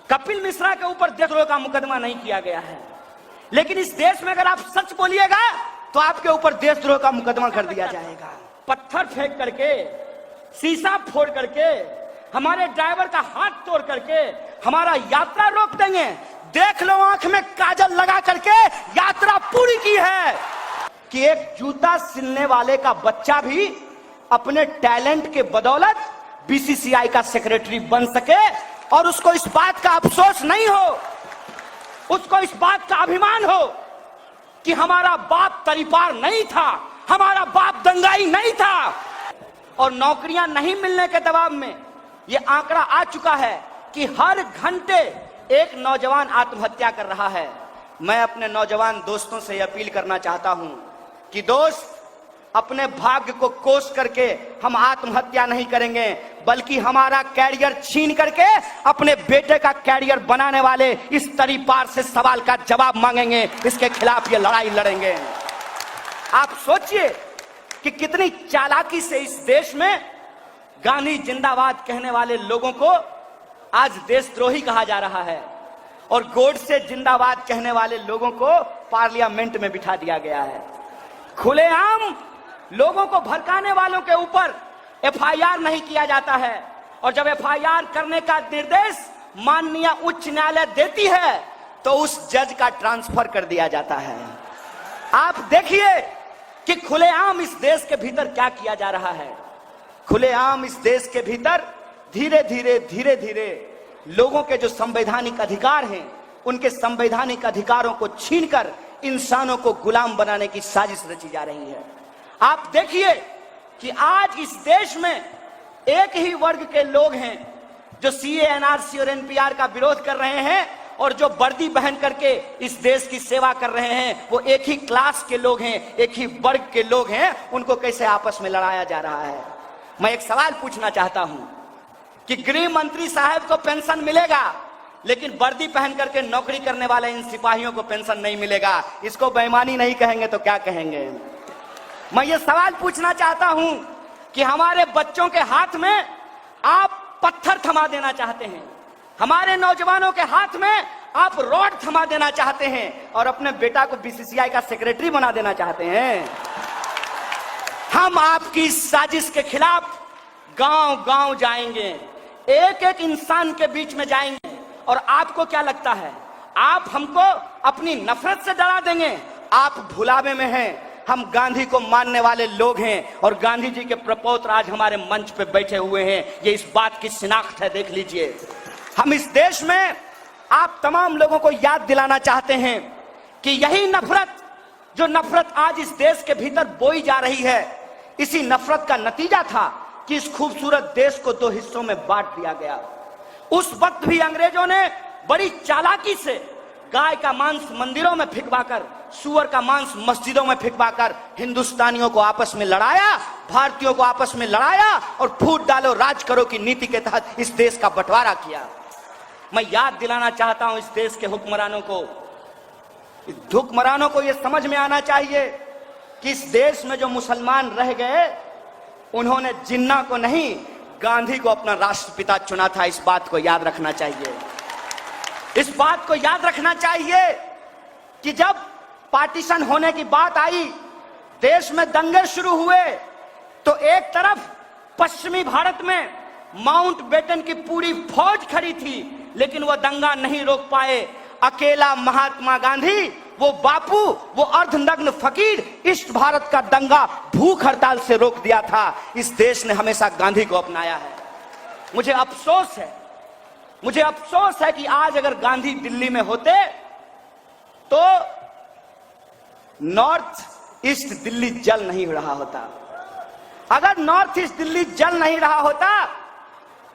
कपिल मिश्रा के ऊपर देशद्रोह का मुकदमा नहीं किया गया है, लेकिन इस देश में अगर आप सच बोलिएगा तो आपके ऊपर देशद्रोह का मुकदमा कर दिया जाएगा। पत्थर फेंक करके, शीशा फोड़ करके, हमारे ड्राइवर का हाथ तोड़ करके हमारा यात्रा रोक देंगे। देख लो, आंख में काजल लगा करके यात्रा पूरी की है कि एक जूता सिलने वाले का बच्चा भी अपने टैलेंट के बदौलत बीसीसीआई का सेक्रेटरी बन सके और उसको इस बात का अफसोस नहीं हो, उसको इस बात का अभिमान हो कि हमारा बाप तरीपार नहीं था, हमारा बाप दंगाई नहीं था। और नौकरियां नहीं मिलने के दबाव में यह आंकड़ा आ चुका है कि हर घंटे एक नौजवान आत्महत्या कर रहा है। मैं अपने नौजवान दोस्तों से अपील करना चाहता हूं कि दोस्त, अपने भाग्य को कोस करके हम आत्महत्या नहीं करेंगे, बल्कि हमारा कैरियर छीन करके अपने बेटे का कैरियर बनाने वाले इस तरीपार से सवाल का जवाब मांगेंगे, इसके खिलाफ ये लड़ाई लड़ेंगे। आप सोचिए कि कितनी चालाकी से इस देश में गांधी जिंदाबाद कहने वाले लोगों को आज देशद्रोही कहा जा रहा है और गोडसे जिंदाबाद कहने वाले लोगों को पार्लियामेंट में बिठा दिया गया है। खुलेआम लोगों को भड़काने वालों के ऊपर एफआईआर नहीं किया जाता है, और जब एफआईआर करने का निर्देश माननीय उच्च न्यायालय देती है तो उस जज का ट्रांसफर कर दिया जाता है। आप देखिए कि खुलेआम इस देश के भीतर क्या किया जा रहा है। खुलेआम इस देश के भीतर धीरे धीरे लोगों के जो संवैधानिक अधिकार हैं, उनके संवैधानिक अधिकारों को छीनकर इंसानों को गुलाम बनाने की साजिश रची जा रही है। आप देखिए कि आज इस देश में एक ही वर्ग के लोग हैं जो सीए, एनआरसी और एनपीआर का विरोध कर रहे हैं, और जो वर्दी पहन करके इस देश की सेवा कर रहे हैं वो एक ही क्लास के लोग हैं, एक ही वर्ग के लोग हैं। उनको कैसे आपस में लड़ाया जा रहा है। मैं एक सवाल पूछना चाहता हूं कि गृह मंत्री साहब को पेंशन मिलेगा, लेकिन वर्दी पहन करके नौकरी करने वाले इन सिपाहियों को पेंशन नहीं मिलेगा। इसको बेईमानी नहीं कहेंगे तो क्या कहेंगे। मैं ये सवाल पूछना चाहता हूं कि हमारे बच्चों के हाथ में आप पत्थर थमा देना चाहते हैं, हमारे नौजवानों के हाथ में आप रॉड थमा देना चाहते हैं और अपने बेटा को बीसीसीआई का सेक्रेटरी बना देना चाहते हैं। हम आपकी इस साजिश के खिलाफ गांव गांव जाएंगे, एक एक इंसान के बीच में जाएंगे। और आपको क्या लगता है, आप हमको अपनी नफरत से डरा देंगे? आप भुलावे में हैं। हम गांधी को मानने वाले लोग हैं और गांधी जी के प्रपौत्र आज हमारे मंच पे बैठे हुए हैं। ये इस बात की शिनाख्त है, देख लीजिए। हम इस देश में आप तमाम लोगों को याद दिलाना चाहते हैं कि यही नफरत, जो नफरत आज इस देश के भीतर बोई जा रही है, इसी नफरत का नतीजा था कि इस खूबसूरत देश को दो हिस्सों में बांट दिया गया। उस वक्त भी अंग्रेजों ने बड़ी चालाकी से गाय का मांस मंदिरों में फिकवाकर, सुअर का मांस मस्जिदों में फिकवाकर हिंदुस्तानियों को आपस में लड़ाया, भारतीयों को आपस में लड़ाया और फूट डालो राज करो की नीति के तहत इस देश का बंटवारा किया। मैं याद दिलाना चाहता हूं इस देश के हुक्मरानों को यह समझ में आना चाहिए कि इस देश में जो मुसलमान रह गए, उन्होंने जिन्ना को नहीं, गांधी को अपना राष्ट्रपिता चुना था। इस बात को याद रखना चाहिए। इस बात को याद रखना चाहिए कि जब पार्टीशन होने की बात आई, देश में दंगे शुरू हुए, तो एक तरफ पश्चिमी भारत में माउंट बेटन की पूरी फौज खड़ी थी, लेकिन वह दंगा नहीं रोक पाए। अकेला महात्मा गांधी, वो बापू, वो अर्धनग्न फकीर, ईस्ट भारत का दंगा भूख हड़ताल से रोक दिया था। इस देश ने हमेशा गांधी को अपनाया है। मुझे अफसोस है कि आज अगर गांधी दिल्ली में होते तो नॉर्थ ईस्ट दिल्ली जल नहीं रहा होता। अगर नॉर्थ ईस्ट दिल्ली जल नहीं रहा होता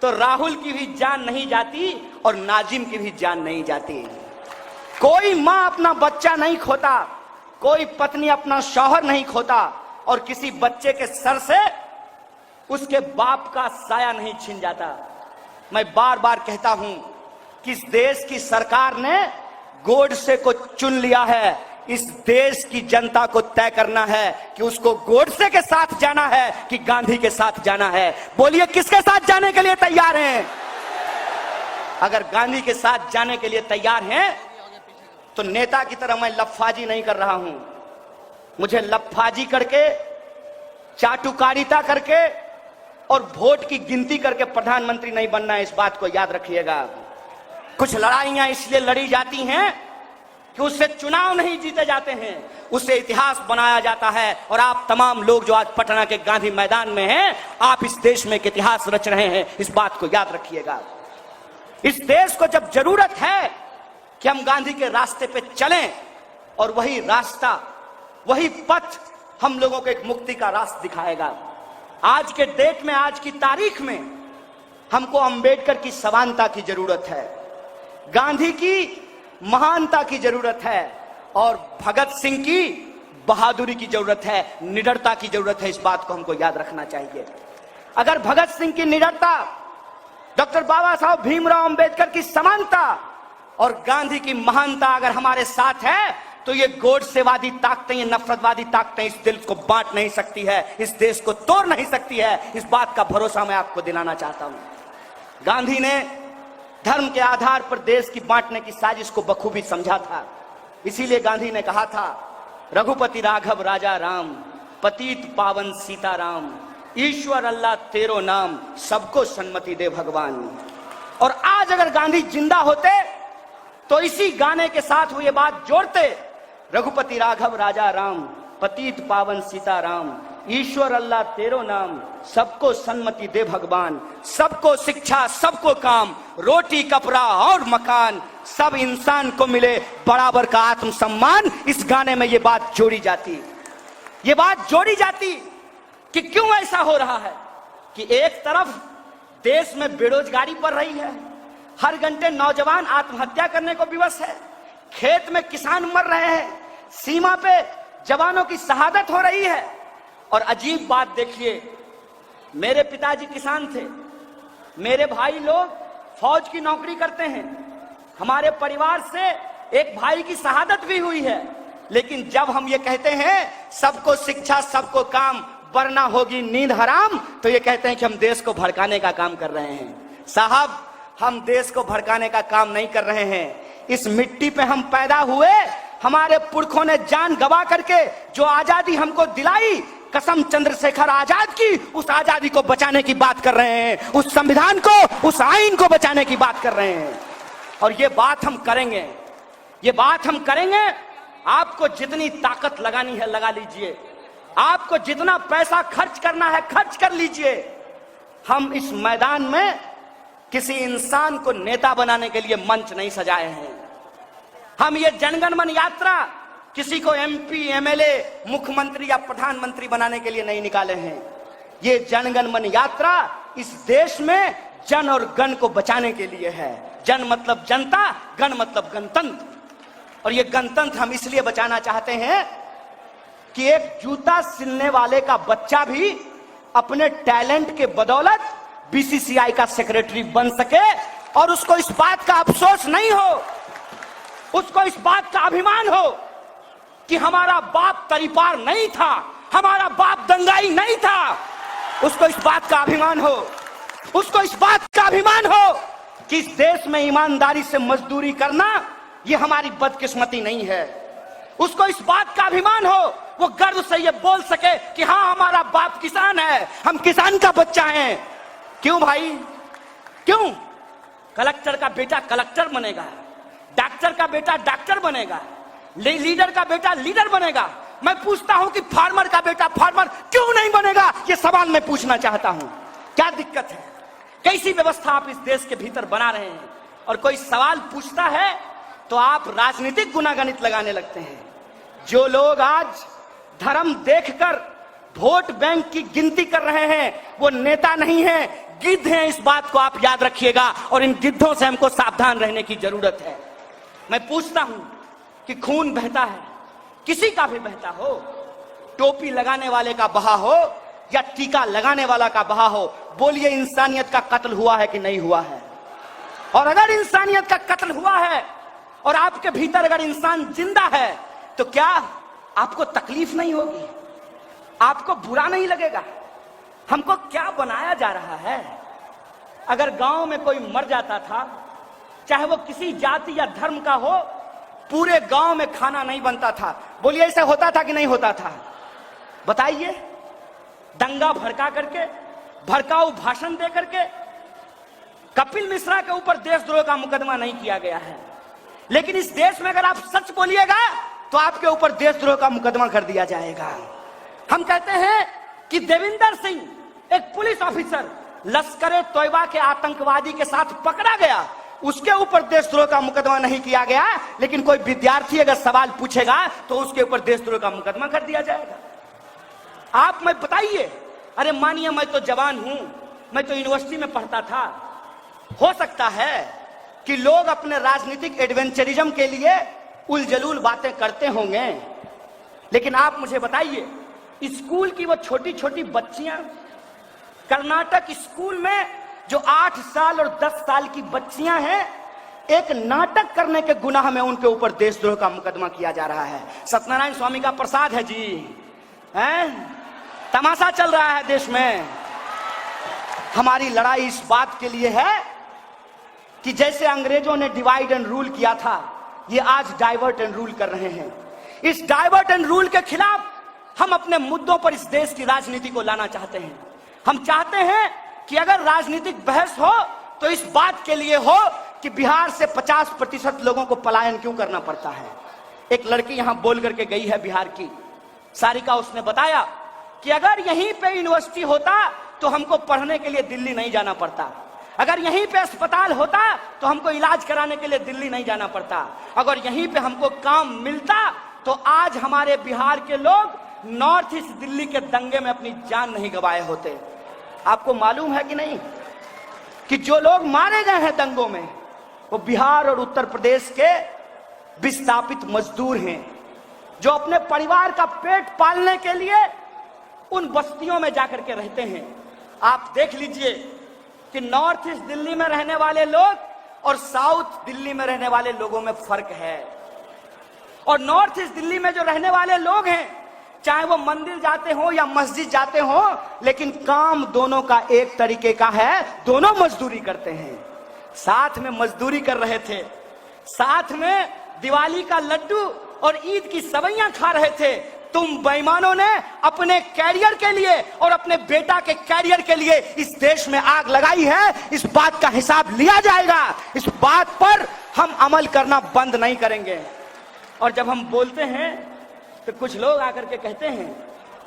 तो राहुल की भी जान नहीं जाती और नाजिम की भी जान नहीं जाती। कोई मां अपना बच्चा नहीं खोता, कोई पत्नी अपना शौहर नहीं खोता, और किसी बच्चे के सर से उसके बाप का साया नहीं छीन जाता। मैं बार बार कहता हूं कि इस देश की सरकार ने गोडसे को चुन लिया है। इस देश की जनता को तय करना है कि उसको गोडसे के साथ जाना है कि गांधी के साथ जाना है। बोलिए, किसके साथ जाने के लिए तैयार हैं? अगर गांधी के साथ जाने के लिए तैयार हैं तो नेता की तरह मैं लफाजी नहीं कर रहा हूं। मुझे लफाजी करके, चाटुकारिता करके और वोट की गिनती करके प्रधानमंत्री नहीं बनना है, इस बात को याद रखिएगा। कुछ लड़ाइयां इसलिए लड़ी जाती हैं कि उससे चुनाव नहीं जीते जाते हैं, उससे इतिहास बनाया जाता है। और आप तमाम लोग जो आज पटना के गांधी मैदान में हैं, आप इस देश में एक इतिहास रच रहे हैं, इस बात को याद रखिएगा। इस देश को जब जरूरत है कि हम गांधी के रास्ते पे चलें, और वही रास्ता, वही पथ हम लोगों को एक मुक्ति का रास्ता दिखाएगा। आज के डेट में, आज की तारीख में हमको अंबेडकर की समानता की जरूरत है, गांधी की महानता की जरूरत है, और भगत सिंह की बहादुरी की जरूरत है, निडरता की जरूरत है। इस बात को हमको याद रखना चाहिए। अगर भगत सिंह की निडरता, डॉक्टर बाबा साहब भीमराव अंबेडकर की समानता और गांधी की महानता अगर हमारे साथ है, तो ये गोडसेवादी ताकतें, ये नफरतवादी ताकतें इस दिल को बांट नहीं सकती है, इस देश को तोड़ नहीं सकती है। इस बात का भरोसा मैं आपको दिलाना चाहता हूं। गांधी ने धर्म के आधार पर देश की बांटने की साजिश को बखूबी समझा था। इसीलिए गांधी ने कहा था, रघुपति राघव राजा राम, पतित पावन सीताराम, ईश्वर अल्लाह तेरो नाम, सबको सन्मति दे भगवान। और आज अगर गांधी जिंदा होते तो इसी गाने के साथ वो ये बात जोड़ते, रघुपति राघव राजा राम, पतित पावन सीताराम, ईश्वर अल्लाह तेरो नाम, सबको सन्मति दे भगवान, सबको शिक्षा, सबको काम, रोटी कपड़ा और मकान, सब इंसान को मिले बराबर का आत्मसम्मान। इस गाने में ये बात जोड़ी जाती, ये बात जोड़ी जाती कि क्यों ऐसा हो रहा है कि एक तरफ देश में बेरोजगारी बढ़ रही है, हर घंटे नौजवान आत्महत्या करने को विवश है, खेत में किसान मर रहे हैं, सीमा पे जवानों की शहादत हो रही है। और अजीब बात देखिए, मेरे पिताजी किसान थे, मेरे भाई लोग फौज की नौकरी करते हैं, हमारे परिवार से एक भाई की शहादत भी हुई है, लेकिन जब हम ये कहते हैं सबको शिक्षा, सबको काम, वरना होगी नींद हराम, तो ये कहते हैं कि हम देश को भड़काने का काम कर रहे हैं। साहब, हम देश को भड़काने का काम नहीं कर रहे हैं। इस मिट्टी पे हम पैदा हुए, हमारे पुरखों ने जान गवा करके जो आजादी हमको दिलाई, कसम चंद्रशेखर आजाद की, उस आजादी को बचाने की बात कर रहे हैं, उस संविधान को, उस आईन को बचाने की बात कर रहे हैं। और ये बात हम करेंगे, ये बात हम करेंगे। आपको जितनी ताकत लगानी है लगा लीजिए, आपको जितना पैसा खर्च करना है खर्च कर लीजिए। हम इस मैदान में किसी इंसान को नेता बनाने के लिए मंच नहीं सजाए हैं। हम ये जनगण मन यात्रा किसी को एमपी, एमएलए, मुख्यमंत्री या प्रधानमंत्री बनाने के लिए नहीं निकाले हैं। ये जनगण मन यात्रा इस देश में जन और गण को बचाने के लिए है। जन मतलब जनता, गण मतलब गणतंत्र। और ये गणतंत्र हम इसलिए बचाना चाहते हैं कि एक जूता सिलने वाले का बच्चा भी अपने टैलेंट के बदौलत बीसीसीआई का सेक्रेटरी बन सके, और उसको इस बात का अफसोस नहीं हो, उसको इस बात का अभिमान हो कि हमारा बाप तरीपार नहीं था, हमारा बाप दंगाई नहीं था। उसको इस बात का अभिमान हो, उसको इस बात का अभिमान हो कि इस देश में ईमानदारी से मजदूरी करना ये हमारी बदकिस्मती नहीं है। उसको इस बात का अभिमान हो, वो गर्व से ये बोल सके कि हाँ, हमारा बाप किसान है, हम किसान का बच्चा है। क्यों भाई, क्यों? कलेक्टर का बेटा कलेक्टर बनेगा, डॉक्टर का बेटा डॉक्टर बनेगा, लीडर का बेटा लीडर बनेगा। मैं पूछता हूं कि फार्मर का बेटा फार्मर क्यों नहीं बनेगा? ये सवाल मैं पूछना चाहता हूं। क्या दिक्कत है? कैसी व्यवस्था आप इस देश के भीतर बना रहे हैं? और कोई सवाल पूछता है तो आप राजनीतिक गुनागणित लगाने लगते हैं। जो लोग आज धर्म देखकर वोट बैंक की गिनती कर रहे हैं, वो नेता नहीं है, गिद्ध हैं। इस बात को आप याद रखिएगा, और इन गिद्धों से हमको सावधान रहने की जरूरत है। मैं पूछता हूं कि खून बहता है, किसी का भी बहता हो, टोपी लगाने वाले का बहा हो या टीका लगाने वाला का बहा हो, बोलिए इंसानियत का कत्ल हुआ है कि नहीं हुआ है? और अगर इंसानियत का कत्ल हुआ है और आपके भीतर अगर इंसान जिंदा है, तो क्या आपको तकलीफ नहीं होगी? आपको बुरा नहीं लगेगा? हमको क्या बनाया जा रहा है? अगर गांव में कोई मर जाता था चाहे वो किसी जाति या धर्म का हो, पूरे गांव में खाना नहीं बनता था। बोलिए ऐसा होता था कि नहीं होता था? बताइए। दंगा भड़का करके, भड़काऊ भाषण दे करके कपिल मिश्रा के ऊपर देशद्रोह का मुकदमा नहीं किया गया है, लेकिन इस देश में अगर आप सच बोलिएगा तो आपके ऊपर देशद्रोह का मुकदमा कर दिया जाएगा। हम कहते हैं कि देविंदर सिंह, एक पुलिस ऑफिसर, लश्कर तोयबा के आतंकवादी के साथ पकड़ा गया, उसके ऊपर देशद्रोह का मुकदमा नहीं किया गया, लेकिन कोई विद्यार्थी अगर सवाल पूछेगा तो उसके ऊपर देशद्रोह का मुकदमा कर दिया जाएगा। आप मैं बताइए, अरे मानिए मैं तो जवान हूं, मैं तो यूनिवर्सिटी में पढ़ता था, हो सकता है कि लोग अपने राजनीतिक एडवेंचरिज्म के लिए उलझलूल बातें करते होंगे, लेकिन आप मुझे बताइए, स्कूल की वो छोटी छोटी बच्चियां, कर्नाटक स्कूल में जो 8 साल और 10 साल की बच्चियां हैं, एक नाटक करने के गुनाह में उनके ऊपर देशद्रोह का मुकदमा किया जा रहा है। सत्यनारायण स्वामी का प्रसाद है जी, हैं? तमाशा चल रहा है देश में। हमारी लड़ाई इस बात के लिए है कि जैसे अंग्रेजों ने डिवाइड एंड रूल किया था, ये आज डाइवर्ट एंड रूल कर रहे हैं। इस डाइवर्ट एंड रूल के खिलाफ हम अपने मुद्दों पर इस देश की राजनीति को लाना चाहते हैं। हम चाहते हैं कि अगर राजनीतिक बहस हो तो इस बात के लिए हो कि बिहार से 50% लोगों को पलायन क्यों करना पड़ता है। एक लड़की यहां बोल करके गई है बिहार की, सारिका, उसने बताया कि अगर यहीं पे यूनिवर्सिटी होता तो हमको पढ़ने के लिए दिल्ली नहीं जाना पड़ता, अगर यहीं पे अस्पताल होता तो हमको इलाज कराने के लिए दिल्ली नहीं जाना पड़ता, अगर यहीं पे हमको काम मिलता तो आज हमारे बिहार के लोग नॉर्थ ईस्ट दिल्ली के दंगे में अपनी जान नहीं गंवाए होते। आपको मालूम है कि नहीं कि जो लोग मारे गए हैं दंगों में वो बिहार और उत्तर प्रदेश के विस्थापित मजदूर हैं, जो अपने परिवार का पेट पालने के लिए उन बस्तियों में जाकर के रहते हैं। आप देख लीजिए कि नॉर्थ ईस्ट दिल्ली में रहने वाले लोग और साउथ दिल्ली में रहने वाले लोगों में फर्क है। और नॉर्थ ईस्ट दिल्ली में जो रहने वाले लोग हैं, चाहे वो मंदिर जाते हो या मस्जिद जाते हो, लेकिन काम दोनों का एक तरीके का है, दोनों मजदूरी करते हैं। साथ में मजदूरी कर रहे थे, साथ में दिवाली का लड्डू और ईद की सवैयां खा रहे थे। तुम बेईमानों ने अपने कैरियर के लिए और अपने बेटा के कैरियर के लिए इस देश में आग लगाई है। इस बात का हिसाब लिया जाएगा, इस बात पर हम अमल करना बंद नहीं करेंगे। और जब हम बोलते हैं तो कुछ लोग आकर के कहते हैं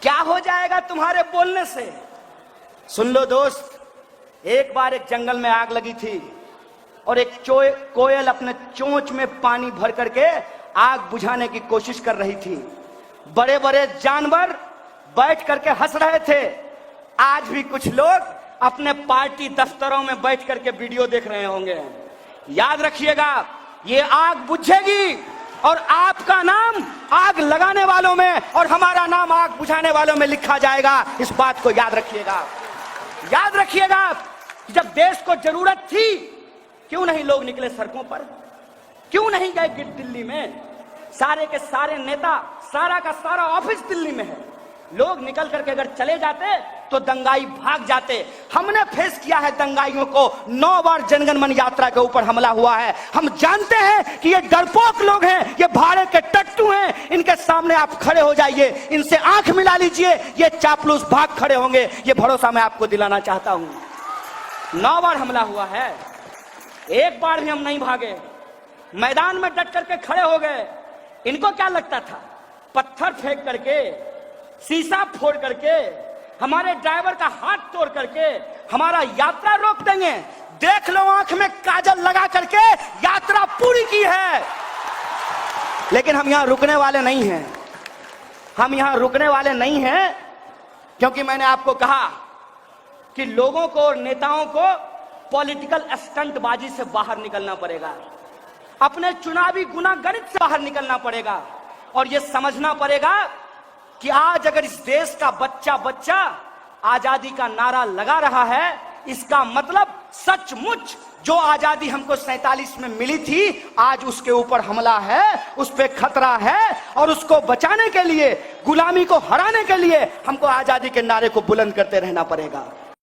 क्या हो जाएगा तुम्हारे बोलने से। सुन लो दोस्त, एक बार एक जंगल में आग लगी थी और एक कोयल अपने चोंच में पानी भर करके आग बुझाने की कोशिश कर रही थी। बड़े बड़े जानवर बैठ करके हंस रहे थे। आज भी कुछ लोग अपने पार्टी दफ्तरों में बैठ करके वीडियो देख रहे होंगे। याद रखिएगा, ये आग बुझेगी और आपका नाम आग लगाने वालों में और हमारा नाम आग बुझाने वालों में लिखा जाएगा। इस बात को याद रखिएगा। याद रखिएगा, जब देश को जरूरत थी क्यों नहीं लोग निकले सड़कों पर, क्यों नहीं गए दिल्ली में। सारे के सारे नेता, सारा का सारा ऑफिस दिल्ली में है। लोग निकल करके अगर चले जाते तो दंगाई भाग जाते। हमने फेस किया है दंगाइयों को। 9 बार जनगण मन यात्रा के ऊपर हमला हुआ है। हम जानते हैं कि ये डरपोक लोग हैं, ये भाड़े के टट्टू हैं। इनके सामने आप खड़े हो जाइए, इनसे आंख मिला लीजिए, ये चापलूस भाग खड़े होंगे। ये भरोसा मैं आपको दिलाना चाहता हूं। 9 बार हमला हुआ है, एक बार भी हम नहीं भागे, मैदान में डट करके खड़े हो गए। इनको क्या लगता था पत्थर फेंक करके, शीशा फोड़ करके, हमारे ड्राइवर का हाथ तोड़ करके हमारा यात्रा रोक देंगे। देख लो, आंख में काजल लगा करके यात्रा पूरी की है। लेकिन हम यहां रुकने वाले नहीं हैं। हम यहां रुकने वाले नहीं हैं क्योंकि मैंने आपको कहा कि लोगों को और नेताओं को पॉलिटिकल स्टंटबाजी से बाहर निकलना पड़ेगा, अपने चुनावी गुनागणित से बाहर निकलना पड़ेगा और यह समझना पड़ेगा कि आज अगर इस देश का बच्चा बच्चा आजादी का नारा लगा रहा है, इसका मतलब सचमुच जो आजादी हमको 47 में मिली थी, आज उसके ऊपर हमला है, उस पर खतरा है और उसको बचाने के लिए, गुलामी को हराने के लिए हमको आजादी के नारे को बुलंद करते रहना पड़ेगा।